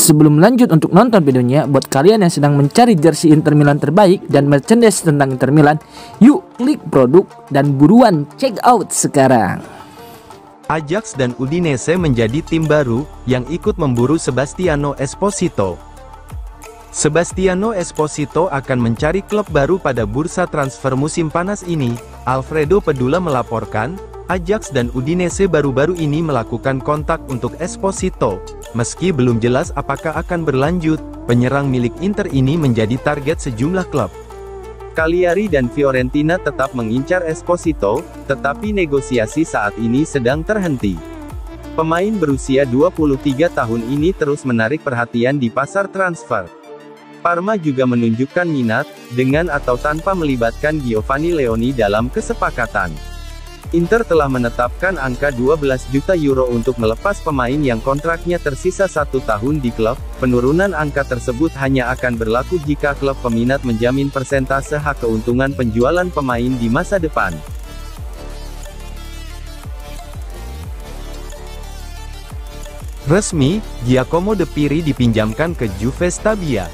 Sebelum lanjut untuk nonton videonya, buat kalian yang sedang mencari jersey Inter Milan terbaik dan merchandise tentang Inter Milan, yuk klik produk dan buruan check out sekarang. Ajax dan Udinese menjadi tim baru yang ikut memburu Sebastiano Esposito. Sebastiano Esposito akan mencari klub baru pada bursa transfer musim panas ini. Alfredo Pedula melaporkan, Ajax dan Udinese baru-baru ini melakukan kontak untuk Esposito. Meski belum jelas apakah akan berlanjut, penyerang milik Inter ini menjadi target sejumlah klub. Cagliari dan Fiorentina tetap mengincar Esposito, tetapi negosiasi saat ini sedang terhenti. Pemain berusia 23 tahun ini terus menarik perhatian di pasar transfer. Parma juga menunjukkan minat, dengan atau tanpa melibatkan Giovanni Leoni dalam kesepakatan. Inter telah menetapkan angka 12 juta euro untuk melepas pemain yang kontraknya tersisa 1 tahun di klub. Penurunan angka tersebut hanya akan berlaku jika klub peminat menjamin persentase hak keuntungan penjualan pemain di masa depan. Resmi, Giacomo De Piri dipinjamkan ke Juve Stabia.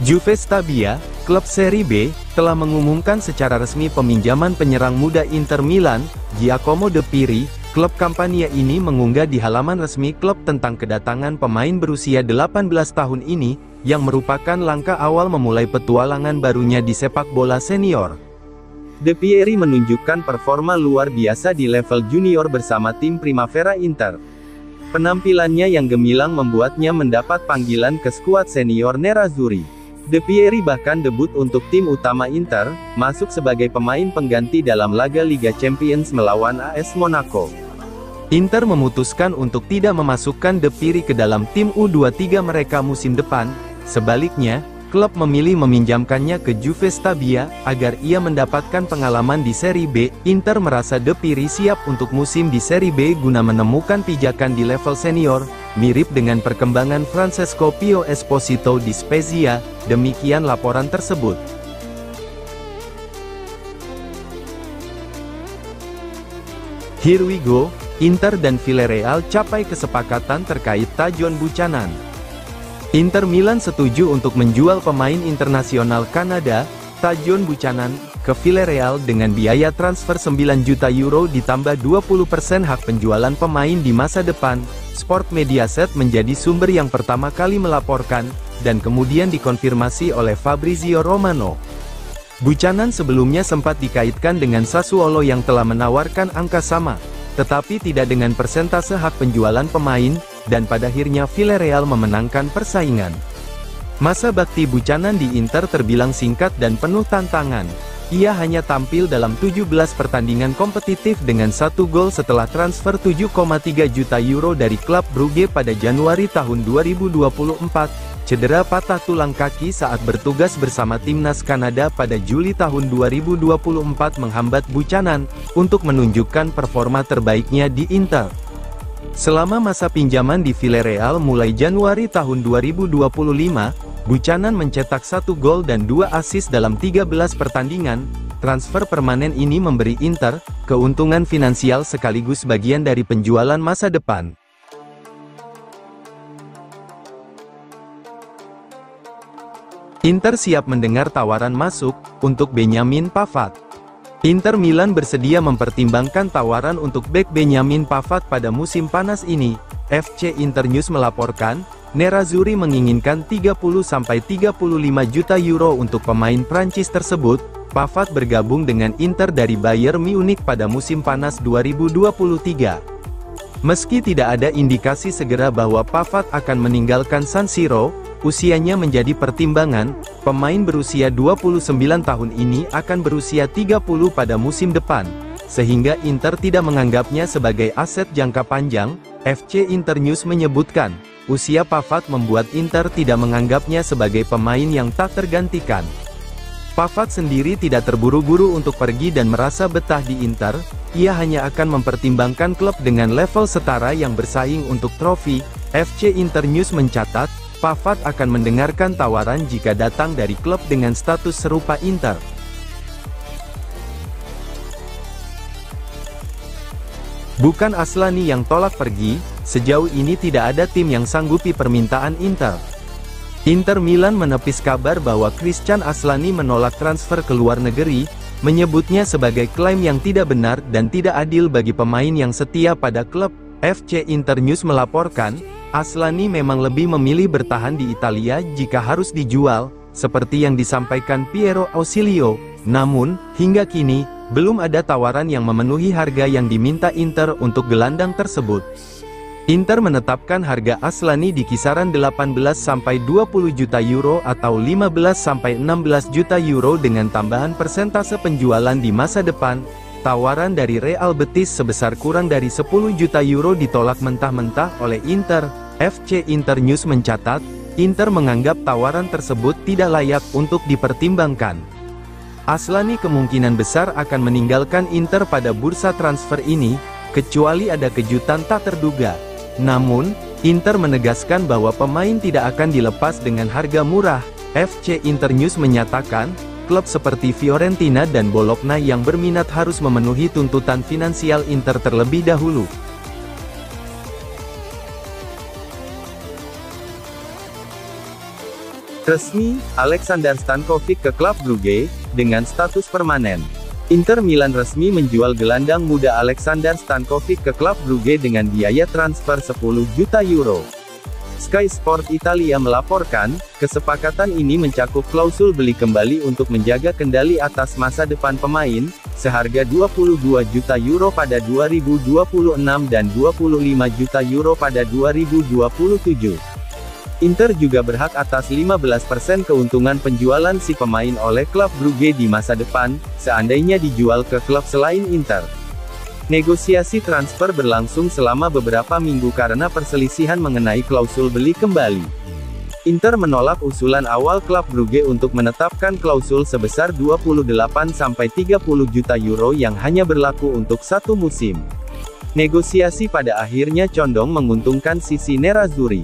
Juve Stabia, klub Serie B, telah mengumumkan secara resmi peminjaman penyerang muda Inter Milan, Giacomo De Piri. Klub Campania ini mengunggah di halaman resmi klub tentang kedatangan pemain berusia 18 tahun ini, yang merupakan langkah awal memulai petualangan barunya di sepak bola senior. De Piri menunjukkan performa luar biasa di level junior bersama tim Primavera Inter. Penampilannya yang gemilang membuatnya mendapat panggilan ke skuad senior Nerazzurri. De Piri bahkan debut untuk tim utama Inter, masuk sebagai pemain pengganti dalam laga Liga Champions melawan AS Monaco. Inter memutuskan untuk tidak memasukkan De Piri ke dalam tim U23 mereka musim depan. Sebaliknya, klub memilih meminjamkannya ke Juve Stabia, agar ia mendapatkan pengalaman di Serie B. Inter merasa De Piri siap untuk musim di Serie B guna menemukan pijakan di level senior, mirip dengan perkembangan Francesco Pio Esposito di Spezia. Demikian laporan tersebut. Here we go, Inter dan Villarreal capai kesepakatan terkait Tajon Buchanan. Inter Milan setuju untuk menjual pemain internasional Kanada, Tajon Buchanan, ke Villarreal dengan biaya transfer 9 juta euro ditambah 20% hak penjualan pemain di masa depan. Sport Mediaset menjadi sumber yang pertama kali melaporkan, dan kemudian dikonfirmasi oleh Fabrizio Romano. Buchanan sebelumnya sempat dikaitkan dengan Sassuolo yang telah menawarkan angka sama, tetapi tidak dengan persentase hak penjualan pemain, dan pada akhirnya Villarreal memenangkan persaingan. Masa bakti Buchanan di Inter terbilang singkat dan penuh tantangan. Ia hanya tampil dalam 17 pertandingan kompetitif dengan 1 gol setelah transfer 7,3 juta euro dari klub Brugge pada Januari tahun 2024. Cedera patah tulang kaki saat bertugas bersama timnas Kanada pada Juli tahun 2024 menghambat Buchanan untuk menunjukkan performa terbaiknya di Inter. Selama masa pinjaman di Villarreal mulai Januari tahun 2025, Buchanan mencetak 1 gol dan 2 assist dalam 13 pertandingan. Transfer permanen ini memberi Inter keuntungan finansial sekaligus bagian dari penjualan masa depan. Inter siap mendengar tawaran masuk untuk Benjamin Pavard. Inter Milan bersedia mempertimbangkan tawaran untuk bek Benjamin Pavard pada musim panas ini. FC Internews melaporkan, Nerazzurri menginginkan 30-35 juta euro untuk pemain Prancis tersebut. Pavard bergabung dengan Inter dari Bayern Munich pada musim panas 2023. Meski tidak ada indikasi segera bahwa Pavard akan meninggalkan San Siro, usianya menjadi pertimbangan. Pemain berusia 29 tahun ini akan berusia 30 pada musim depan, sehingga Inter tidak menganggapnya sebagai aset jangka panjang. FC Internews menyebutkan, usia Pavard membuat Inter tidak menganggapnya sebagai pemain yang tak tergantikan. Pavard sendiri tidak terburu-buru untuk pergi dan merasa betah di Inter. Ia hanya akan mempertimbangkan klub dengan level setara yang bersaing untuk trofi. FC Internews mencatat, Pavard akan mendengarkan tawaran jika datang dari klub dengan status serupa Inter. Bukan Aslani yang tolak pergi, sejauh ini tidak ada tim yang sanggupi permintaan Inter. Inter Milan menepis kabar bahwa Christian Aslani menolak transfer ke luar negeri, menyebutnya sebagai klaim yang tidak benar dan tidak adil bagi pemain yang setia pada klub. FC Internews melaporkan, Aslani memang lebih memilih bertahan di Italia jika harus dijual, seperti yang disampaikan Piero Ausilio. Namun, hingga kini, belum ada tawaran yang memenuhi harga yang diminta Inter untuk gelandang tersebut. Inter menetapkan harga Aslani di kisaran 18-20 juta euro atau 15-16 juta euro dengan tambahan persentase penjualan di masa depan. Tawaran dari Real Betis sebesar kurang dari 10 juta euro ditolak mentah-mentah oleh Inter. FC Internews mencatat, Inter menganggap tawaran tersebut tidak layak untuk dipertimbangkan. Aslani kemungkinan besar akan meninggalkan Inter pada bursa transfer ini, kecuali ada kejutan tak terduga. Namun, Inter menegaskan bahwa pemain tidak akan dilepas dengan harga murah. FC Internews menyatakan, klub seperti Fiorentina dan Bologna yang berminat harus memenuhi tuntutan finansial Inter terlebih dahulu. Resmi, Alexander Stankovic ke klub Brugge, dengan status permanen. Inter Milan resmi menjual gelandang muda Alexander Stankovic ke klub Brugge dengan biaya transfer 10 juta euro. Sky Sport Italia melaporkan, kesepakatan ini mencakup klausul beli kembali untuk menjaga kendali atas masa depan pemain, seharga 22 juta euro pada 2026 dan 25 juta euro pada 2027. Inter juga berhak atas 15% keuntungan penjualan si pemain oleh klub Brugge di masa depan, seandainya dijual ke klub selain Inter. Negosiasi transfer berlangsung selama beberapa minggu karena perselisihan mengenai klausul beli kembali. Inter menolak usulan awal klub Brugge untuk menetapkan klausul sebesar 28-30 juta euro yang hanya berlaku untuk satu musim. Negosiasi pada akhirnya condong menguntungkan sisi nerazzurri.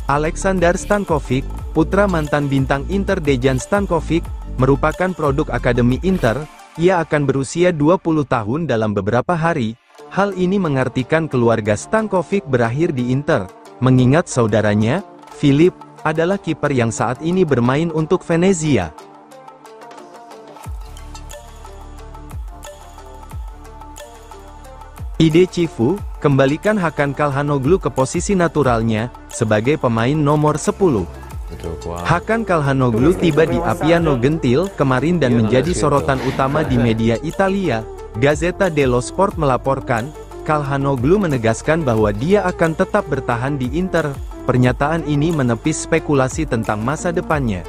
Alexander Stankovic, putra mantan bintang Inter Dejan Stankovic, merupakan produk akademi Inter. Ia akan berusia 20 tahun dalam beberapa hari. Hal ini mengartikan keluarga Stankovic berakhir di Inter, mengingat saudaranya, Filip, adalah kiper yang saat ini bermain untuk Venezia. Ide Cifu, kembalikan Hakan Calhanoglu ke posisi naturalnya, sebagai pemain nomor 10. Hakan Calhanoglu tiba di Appiano Gentil kemarin dan menjadi sorotan utama di media Italia. Gazzetta dello Sport melaporkan, Calhanoglu menegaskan bahwa dia akan tetap bertahan di Inter. Pernyataan ini menepis spekulasi tentang masa depannya.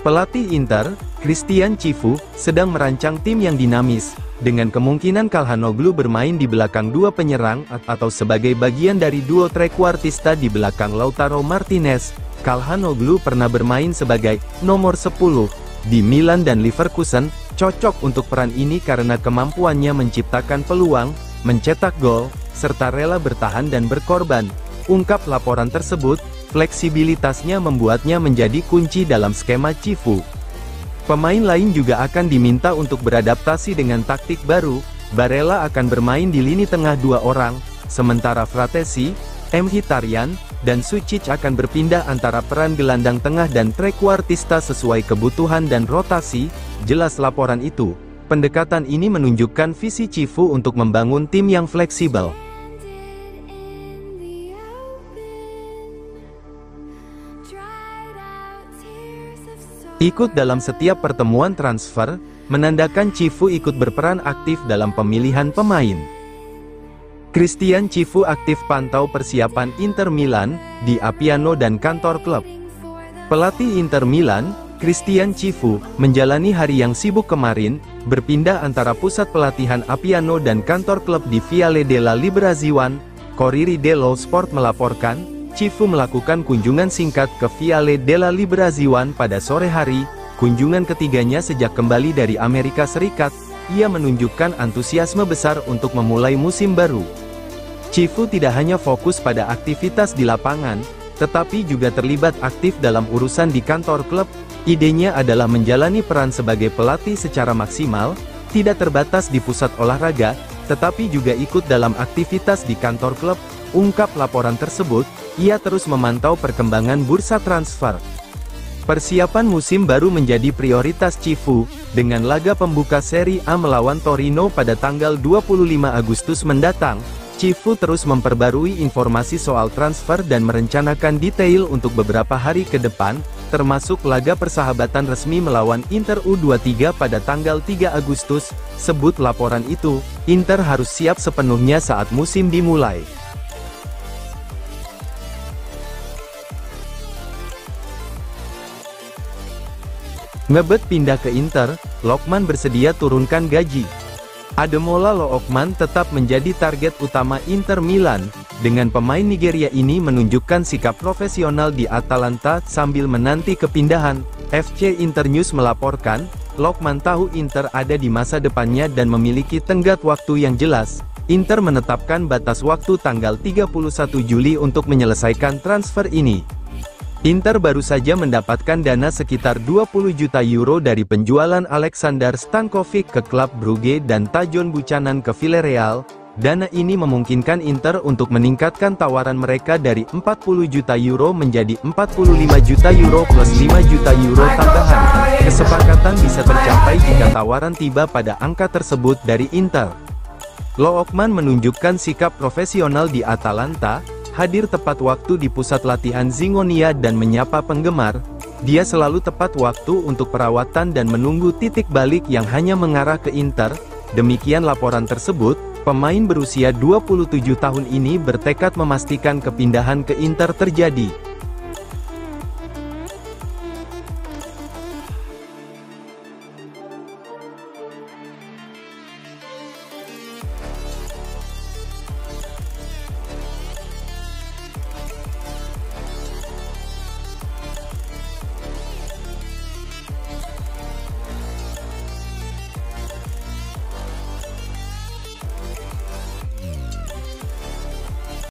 Pelatih Inter, Christian Cifu, sedang merancang tim yang dinamis, dengan kemungkinan Calhanoglu bermain di belakang dua penyerang, atau sebagai bagian dari duo trequartista di belakang Lautaro Martinez. Calhanoglu pernah bermain sebagai nomor 10 di Milan dan Leverkusen, cocok untuk peran ini karena kemampuannya menciptakan peluang, mencetak gol, serta rela bertahan dan berkorban. Ungkap laporan tersebut, fleksibilitasnya membuatnya menjadi kunci dalam skema Cifu. Pemain lain juga akan diminta untuk beradaptasi dengan taktik baru. Barella akan bermain di lini tengah dua orang, sementara Fratesi, Mkhitaryan, dan Sucic akan berpindah antara peran gelandang tengah dan trequartista sesuai kebutuhan dan rotasi. Jelas laporan itu, pendekatan ini menunjukkan visi Cifu untuk membangun tim yang fleksibel. Ikut dalam setiap pertemuan transfer, menandakan Cifu ikut berperan aktif dalam pemilihan pemain. Christian Cifu aktif pantau persiapan Inter Milan, di Appiano dan kantor klub. Pelatih Inter Milan, Christian Cifu, menjalani hari yang sibuk kemarin, berpindah antara pusat pelatihan Appiano dan kantor klub di Viale della Liberazione. Corriere dello Sport melaporkan, Cifu melakukan kunjungan singkat ke Viale della Liberazione pada sore hari, kunjungan ketiganya sejak kembali dari Amerika Serikat. Ia menunjukkan antusiasme besar untuk memulai musim baru. Cifu tidak hanya fokus pada aktivitas di lapangan, tetapi juga terlibat aktif dalam urusan di kantor klub. Idenya adalah menjalani peran sebagai pelatih secara maksimal, tidak terbatas di pusat olahraga, tetapi juga ikut dalam aktivitas di kantor klub. ungkap laporan tersebut, ia terus memantau perkembangan bursa transfer. Persiapan musim baru menjadi prioritas Cifu, dengan laga pembuka Serie A melawan Torino pada tanggal 25 Agustus mendatang. Cifu terus memperbarui informasi soal transfer dan merencanakan detail untuk beberapa hari ke depan, termasuk laga persahabatan resmi melawan Inter U23 pada tanggal 3 Agustus. Sebut laporan itu, Inter harus siap sepenuhnya saat musim dimulai. Ngebet pindah ke Inter, Lookman bersedia turunkan gaji. Ademola Lookman tetap menjadi target utama Inter Milan, dengan pemain Nigeria ini menunjukkan sikap profesional di Atalanta sambil menanti kepindahan. FC Internews melaporkan, Lookman tahu Inter ada di masa depannya dan memiliki tenggat waktu yang jelas. Inter menetapkan batas waktu tanggal 31 Juli untuk menyelesaikan transfer ini. Inter baru saja mendapatkan dana sekitar 20 juta euro dari penjualan Alexander Stankovic ke klub Brugge dan Tajon Buchanan ke Villarreal. Dana ini memungkinkan Inter untuk meningkatkan tawaran mereka dari 40 juta euro menjadi 45 juta euro plus 5 juta euro tambahan. Kesepakatan bisa tercapai jika tawaran tiba pada angka tersebut dari Inter. Lookman menunjukkan sikap profesional di Atalanta, hadir tepat waktu di pusat latihan Zingonia dan menyapa penggemar. Dia selalu tepat waktu untuk perawatan dan menunggu titik balik yang hanya mengarah ke Inter. Demikian laporan tersebut. Pemain berusia 27 tahun ini bertekad memastikan kepindahan ke Inter terjadi.